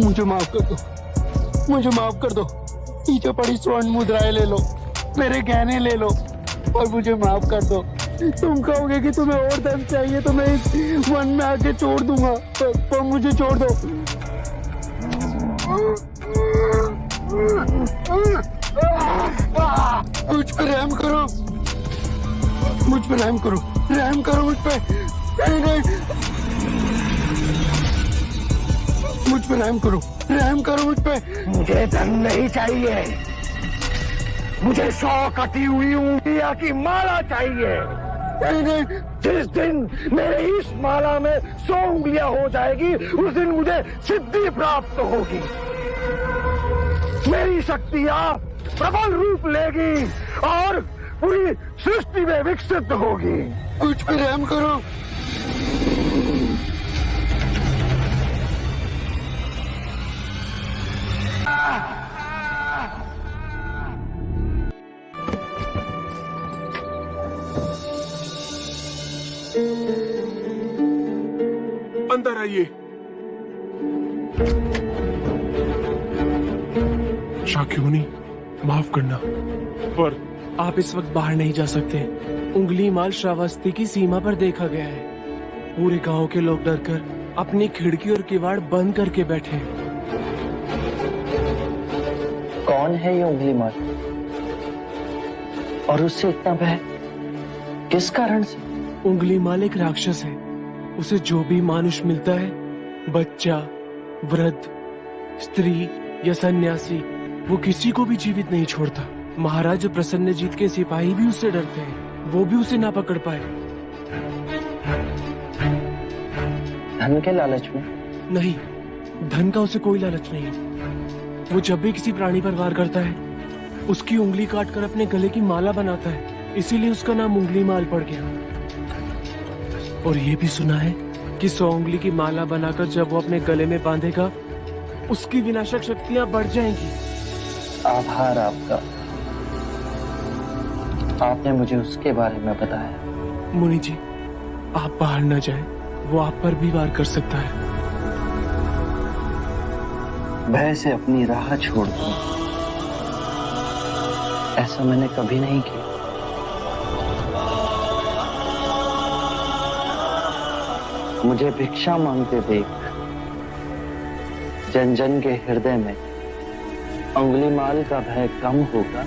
मुझे माफ कर दो, मुझे माफ कर दो। पीछे पड़ी स्वर्ण मुद्राएं ले लो, मेरे गहने ले लो और मुझे माफ कर दो। तुम कहोगे कि तुम्हें और धन चाहिए तो मैं इस वन में आके छोड़ दूंगा, पर मुझे छोड़ दो। मुझ पर रहम करो, मुझ पर रहम करो, रहम करो मुझ पे। मुझ पे रहम करो मुझ पे। मुझे धन नहीं चाहिए, मुझे 100 कटी हुई उंगलियां की माला चाहिए। जिस दिन मेरे इस माला में 100 उंगलियां हो जाएगी उस दिन मुझे सिद्धि प्राप्त होगी, मेरी शक्तियां प्रबल रूप लेगी और पूरी सृष्टि में विकसित होगी। मुझ पे रहम करो। अंदर आइए। शाक्योनी, माफ करना, पर आप इस वक्त बाहर नहीं जा सकते। उंगली माल श्रावस्ती की सीमा पर देखा गया है। पूरे गांव के लोग डरकर अपनी खिड़की और किवाड़ बंद करके बैठे। कौन है ये उंगली माल और उससे इतना भय किस कारण से? उंगली माल एक राक्षस है। उसे जो भी मानुष मिलता है, बच्चा, वृद्ध, स्त्री या सन्यासी, वो किसी को भी जीवित नहीं छोड़ता। महाराज प्रसन्नजीत के सिपाही भी उससे डरते हैं, वो भी उसे ना पकड़ पाए। धन के लालच में? नहीं, धन का उसे कोई लालच नहीं। वो जब भी किसी प्राणी पर वार करता है, उसकी उंगली काटकर अपने गले की माला बनाता है, इसीलिए उसका नाम उंगली माल पड़ गया। और ये भी सुना है कि 100 उंगली की माला बनाकर जब वो अपने गले में बांधेगा, उसकी विनाशक शक्तियां बढ़ जाएंगी। आभार आपका, आपने मुझे उसके बारे में बताया। मुनि जी, आप बाहर न जाएं, वो आप पर भी वार कर सकता है। भय से अपनी राह छोड़ दूं, ऐसा मैंने कभी नहीं किया। मुझे भिक्षा मांगते देख जन जन के हृदय में उंगलीमाल का भय कम होगा।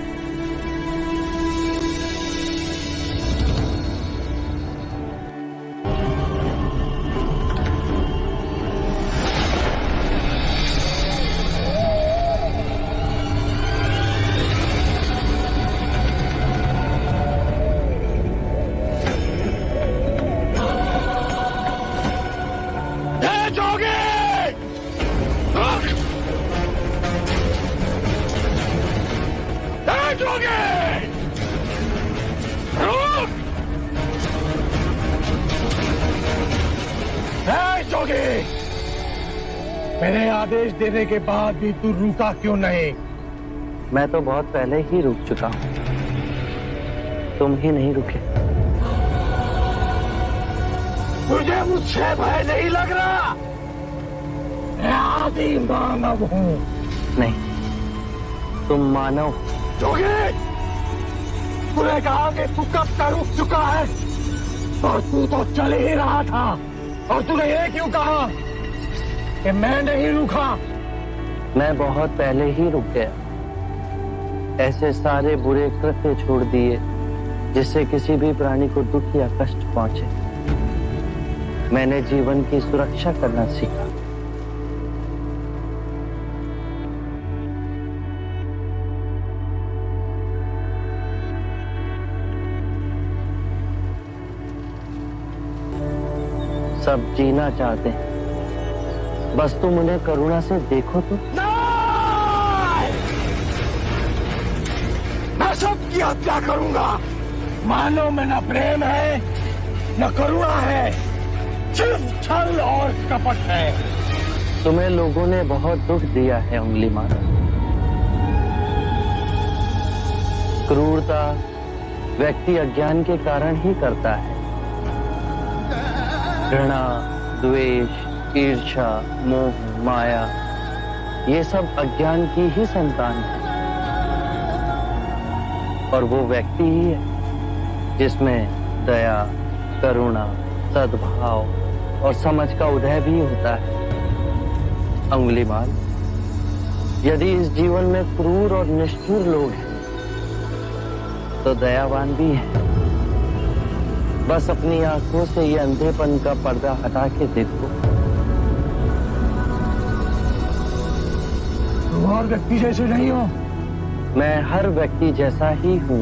मेरे आदेश देने के बाद भी तू रुका क्यों नहीं? मैं तो बहुत पहले ही रुक चुका हूं, तुम ही नहीं रुके। मुझे मुझसे भय नहीं लग रहा, मैं आदि मानव हूँ। नहीं, तुम मानव। जोगी, तूने कहा कि तू कब का रुक चुका है, और तू तो चल ही रहा था, और तूने ये क्यों कहा कि मैं नहीं रुका। मैं बहुत पहले ही रुक गया। ऐसे सारे बुरे कृत्य छोड़ दिए जिससे किसी भी प्राणी को दुख या कष्ट पहुंचे। मैंने जीवन की सुरक्षा करना सीखा। सब जीना चाहते हैं, बस तुम उन्हें करुणा से देखो तो। मैं सबकी हत्या करूंगा। मानव में न प्रेम है न करुणा है, सिर्फ छल और कपट है। तुम्हें लोगों ने बहुत दुख दिया है उंगलीमान। क्रूरता व्यक्ति अज्ञान के कारण ही करता है। घृणा, द्वेष, ईर्ष्या, मोह, माया, ये सब अज्ञान की ही संतान है। और वो व्यक्ति ही है जिसमें दया, करुणा, सद्भाव और समझ का उदय भी होता है। अंगुलीमाल, यदि इस जीवन में क्रूर और निष्ठुर लोग हैं तो दयावान भी है। बस अपनी आंखों से ये अंधेपन का पर्दा हटा के देखो। तुम और व्यक्ति जैसे नहीं हो। मैं हर व्यक्ति जैसा ही हूँ,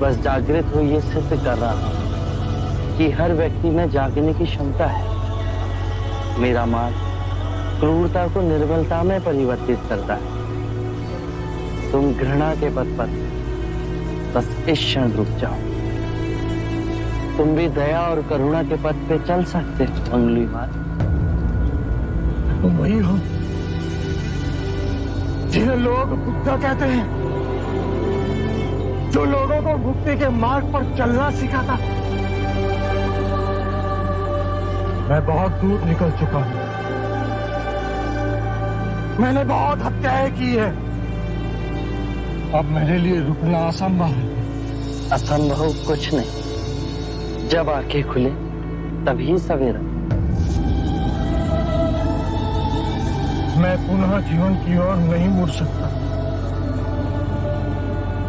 बस जागृत हो ये सिद्ध कर रहा हूँ कि हर व्यक्ति में जागने की क्षमता है। मेरा मार्ग क्रूरता को निर्बलता में परिवर्तित करता है। तुम घृणा के पथ पर बस इस क्षण रुक जाओ। तुम भी दया और करुणा के पथ पे चल सकते हो अंगुलीमाल। तुम वही हो जिन्हें लोग बुद्धा कहते हैं, जो लोगों को मुक्ति के मार्ग पर चलना सिखाता। मैं बहुत दूर निकल चुका हूं। मैंने बहुत हत्याएं की है। अब मेरे लिए रुकना असंभव है। असंभव कुछ नहीं। जब आंखें खुले तभी सवेरा। मैं पुनः जीवन की ओर नहीं मुड़ सकता।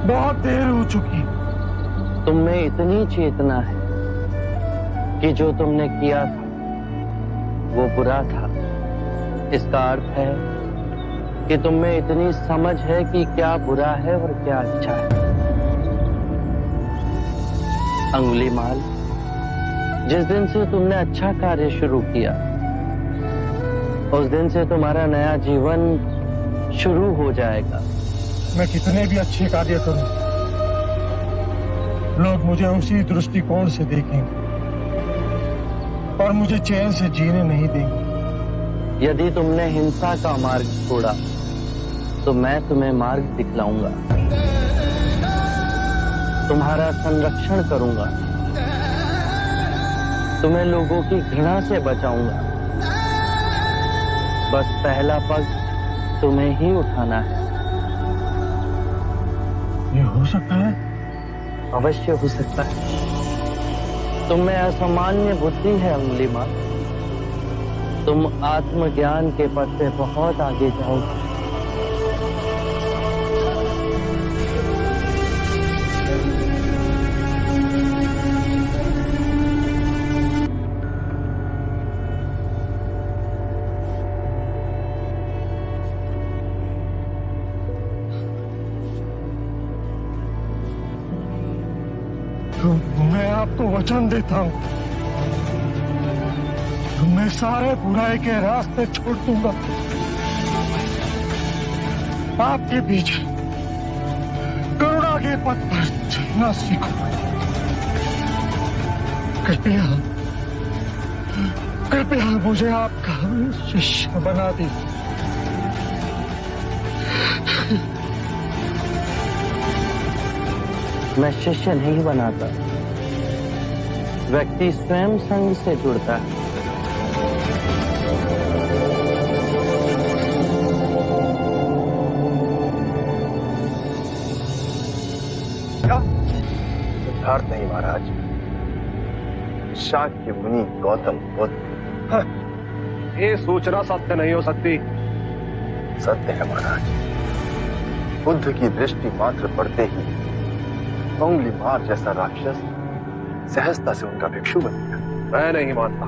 बहुत देर हो चुकी। तुम में इतनी चेतना है कि जो तुमने किया था वो बुरा था। इसका अर्थ है कि तुम में इतनी समझ है कि क्या बुरा है और क्या अच्छा है। अंगुलीमाल, जिस दिन से तुमने अच्छा कार्य शुरू किया उस दिन से तुम्हारा नया जीवन शुरू हो जाएगा। मैं कितने भी अच्छे कार्य करूं, लोग मुझे उसी दृष्टिकोण से देखेंगे और मुझे चैन से जीने नहीं देंगे। यदि तुमने हिंसा का मार्ग छोड़ा तो मैं तुम्हें मार्ग दिखलाऊंगा। तुम्हारा संरक्षण करूंगा। तुम्हें लोगों की घृणा से बचाऊंगा। बस पहला पग तुम्हें ही उठाना है। ये हो सकता है? अवश्य हो सकता है। तुम में असामान्य बुद्धि है अंगुलीमाल। तुम आत्मज्ञान के पथ पे बहुत आगे जाओगे। मैं आपको वचन देता हूं, मैं सारे बुराई के रास्ते छोड़ दूंगा। आपके पीछे करुणा के पथ पर चलना सीखूंगा। कृपया कृपया मुझे आपका शिष्य बना दीजिए। मैं शिष्य नहीं बनाता। व्यक्ति स्वयं संग से जुड़ता है। सिद्धार्थ नहीं महाराज, शाक्य मुनि गौतम बुद्ध। ये सूचना सत्य नहीं हो सकती। सत्य है महाराज। बुद्ध की दृष्टि मात्र पड़ते ही उंगली मार जैसा राक्षस सहजता से उनका भिक्षु बन गया। मैं नहीं मानता।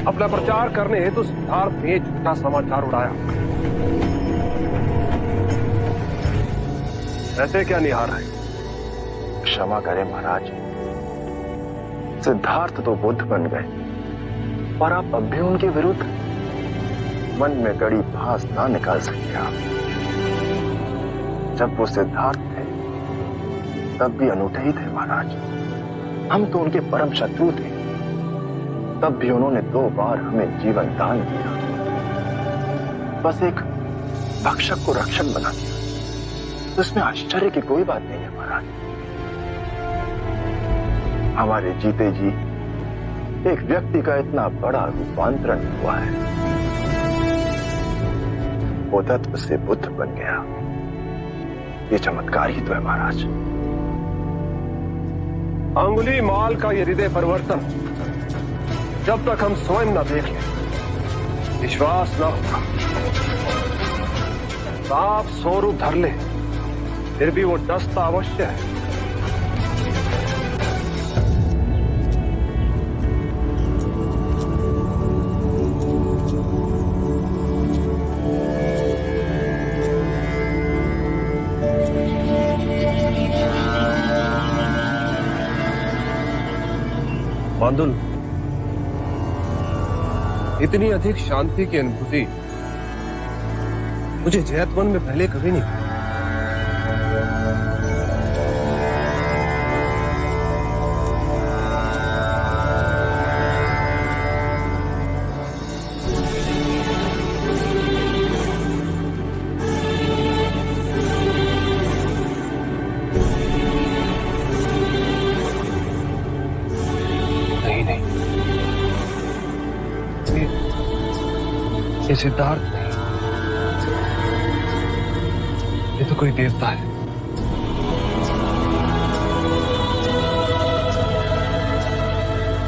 अपना प्रचार करने हेतु सिद्धार्थ ने झूठा समाचार उड़ाया। ऐसे क्या निहार है? क्षमा करें महाराज, सिद्धार्थ तो बुद्ध बन गए और आप अब भी उनके विरुद्ध मन में गड़ी भास ना निकाल सके। आप जब वो सिद्धार्थ थे तब भी अनूठे ही थे महाराज। हम तो उनके परम शत्रु थे, तब भी उन्होंने 2 बार हमें जीवन दान दिया। बस एक भक्षक को रक्षक बना दिया, उसमें आश्चर्य की कोई बात नहीं है महाराज। हमारे जीते जी एक व्यक्ति का इतना बड़ा रूपांतरण हुआ है। वो तत्व से बुद्ध बन गया, ये चमत्कार ही तो है महाराज। अंगुली माल का ये हृदय परिवर्तन जब तक हम स्वयं न देख लें विश्वास न होगा। आप स्वरूप धर ले, फिर भी वो डसता अवश्य है। बांदुल, इतनी अधिक शांति की अनुभूति मुझे जैतवन में पहले कभी नहीं हुई। ये सिद्धार्थ नहीं, ये तो कोई देवता है।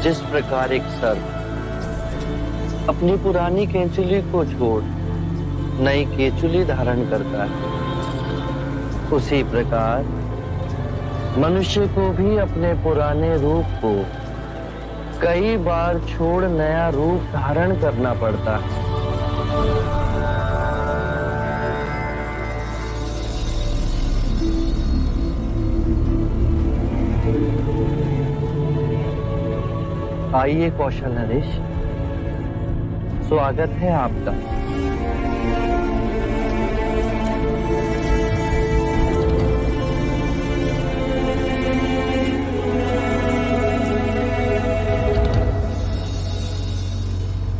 जिस प्रकार एक सर्प अपनी पुरानी केंचुली को छोड़ नई केंचुली धारण करता है, उसी प्रकार मनुष्य को भी अपने पुराने रूप को कई बार छोड़ नया रूप धारण करना पड़ता है। आइए कौशल नरेश, स्वागत है आपका।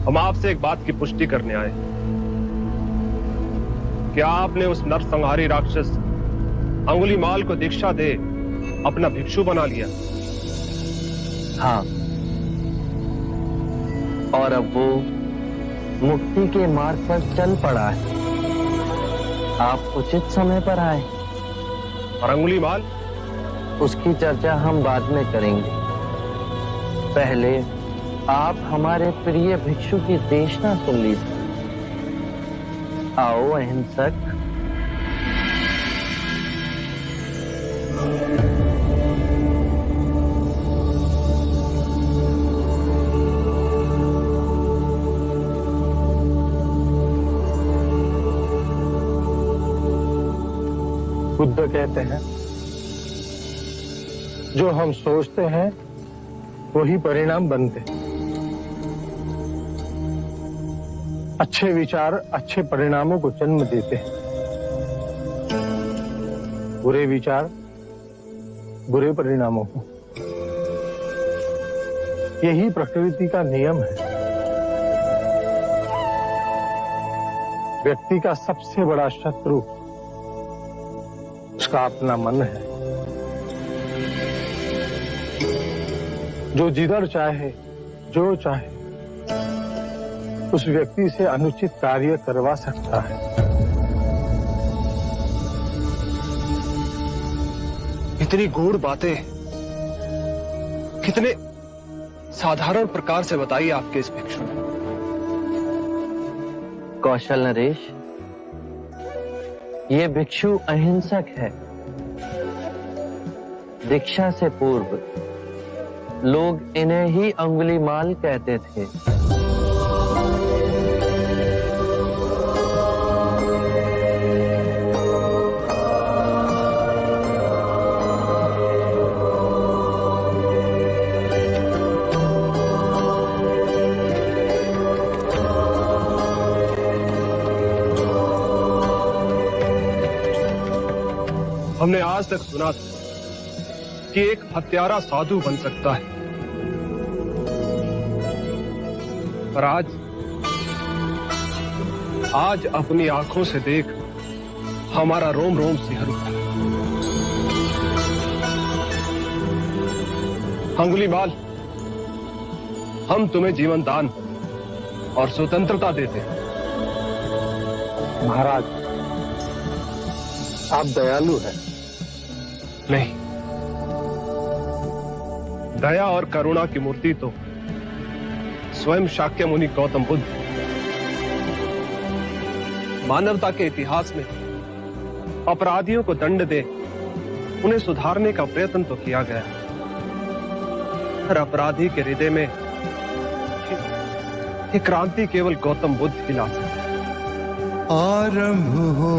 हम आपसे एक बात की पुष्टि करने आए। क्या आपने उस नरसंहारी राक्षस अंगुलीमाल को दीक्षा दे अपना भिक्षु बना लिया? हाँ, और अब वो मुक्ति के मार्ग पर चल पड़ा है। आप उचित समय पर आए। और अंगुलीमाल? उसकी चर्चा हम बाद में करेंगे। पहले आप हमारे प्रिय भिक्षु की देशना सुन लीजिए। आओ अहिंसक। बुद्ध कहते हैं, जो हम सोचते हैं वही परिणाम बनते हैं। अच्छे विचार अच्छे परिणामों को जन्म देते हैं, बुरे विचार बुरे परिणामों को। यही प्रकृति का नियम है। व्यक्ति का सबसे बड़ा शत्रु उसका अपना मन है, जो जिधर चाहे जो चाहे उस व्यक्ति से अनुचित कार्य करवा सकता है। इतनी गूढ़ बातें कितने साधारण प्रकार से बताई आपके इस भिक्षु ने। कौशल नरेश, ये भिक्षु अहिंसक है। दीक्षा से पूर्व लोग इन्हें ही अंगुलीमाल कहते थे। हमने आज तक सुना था कि एक हत्यारा साधु बन सकता है, पर आज अपनी आंखों से देख हमारा रोम रोम सिहर उठा। अंगुलीमाल, हम तुम्हें जीवन दान और स्वतंत्रता देते हैं। महाराज, आप दयालु हैं। नहीं, दया और करुणा की मूर्ति तो स्वयं शाक्य मुनि गौतम बुद्ध। मानवता के इतिहास में अपराधियों को दंड दे उन्हें सुधारने का प्रयत्न तो किया गया, पर अपराधी के हृदय में ये क्रांति केवल गौतम बुद्ध ही ला सकते। आरंभ हो